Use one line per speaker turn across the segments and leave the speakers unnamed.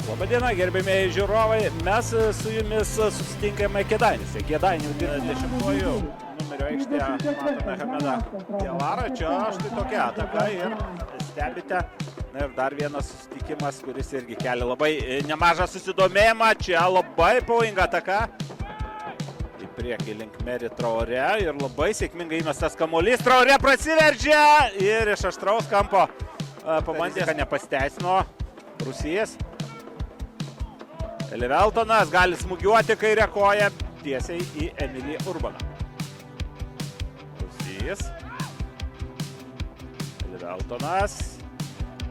Labadiena, gerbėmėjai žiūrovai, mes su jumis susitinkame Kėdainiuose. Kėdainių 20-ųjų numerio aikštėje matome Hamedą Diavarą. Čia štai tokia ataka ir stebite. Na ir dar vienas susitikimas, kuris irgi kelia labai nemažą susidomėjimą. Čia labai pavojinga ataka. Į priekį link Meri Traore ir labai sėkmingai įmestas kamuolys. Traore prasiveržia ir iš aštraus kampo pabandė, kad nepasiteisino Rusijas. Eliveltonas gali smūgiuoti kairę koją tiesiai į Emilį Urbaną. Rusijas. Eliveltonas.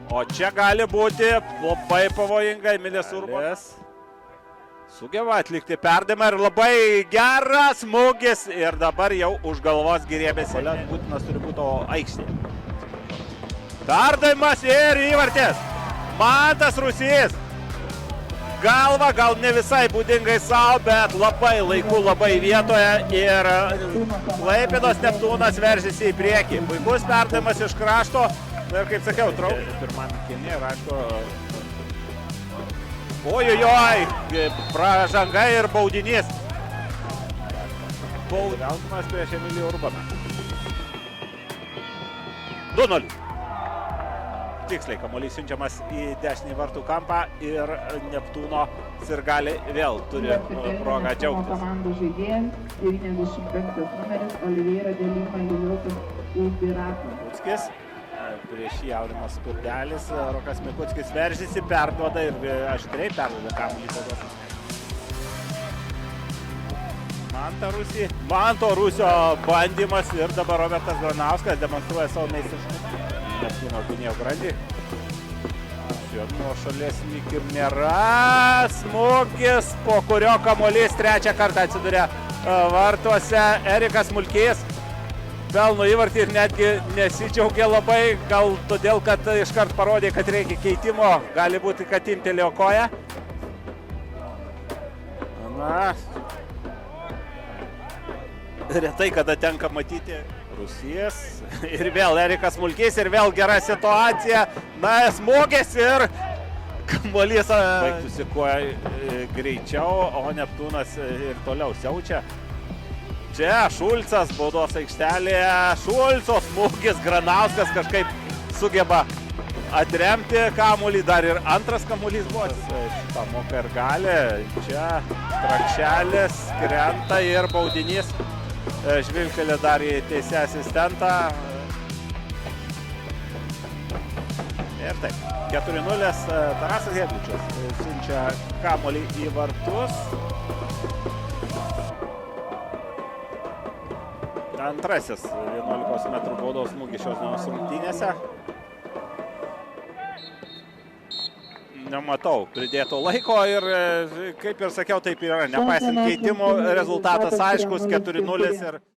O čia gali būti labai pavojinga Emilis Urbanas. Sugeba atlikti perdavimą ir labai geras smūgis. Ir dabar jau už galvos griebėsi. Būtinas turi būti aikštėje. Perdavimas ir įvartis. Mantas Rusijas. Galva gal ne visai būdingai savo, bet labai laiku, labai vietoje ir Klaipėdos Neptūnas veržėsi į priekį. Puikus perdavimas iš krašto ir kaip sakiau, pirmam kėlinį ir aišku, ojojoj, pražanga ir baudinys. Baudinys prieš Emilį Urbaną. 2-0. Tiksliai, kamuolys siunčiamas į dešinį vartų kampą ir Neptūno sirgaliai vėl turi progą džiaugtis.
Komandos žaidėjas 95 numeris Oliveira de Lima Liliukas Ubirato.
Mikuckis, prieš jį Aurimas Skurdelis, Rokas Mikuckis veržėsi, perduoda ir aštriai perduoda kamuolį. Manto Rusio bandymas ir dabar Robertas Granauskas demonstruoja savo meistriškumą. Neptūno gynėjo grandį. Nuo šalies lyg ir nėra. Smūgis, po kurio kamuolys trečią kartą atsiduria vartuose. Erikas Mulkys pelno įvartį ir netgi nesidžiaugia labai. Gal todėl, kad iškart parodė, kad reikia keitimo. Gali būti, kad imtelėjo koją. Na, retai kada tenka matyti Rusijas ir vėl Erikas Mulkys ir vėl gera situacija. Na, smūgis ir kamuolys baigtųsi kuo greičiau, o Neptūnas ir toliau siaučia. Čia Šulcas baudos aikštelėje. Šulco smūgis, Granauskas kažkaip sugeba atremti kamuolį. Dar ir antras kamuolys buvo. Šitą moka ir gali. Čia Trakšelis krenta ir baudinys. Žvilgtelė dar į teisė asistentą. Ir taip, 4-0 Tarasas Hedličius siunčia kamuolį į vartus. Antrasis 11 metrų baudos smūgis šios dienos rungtynėse. Nematau pridėto laiko ir kaip ir sakiau, taip yra. Nepaisant keitimų, rezultatas aiškus, 4-0 ir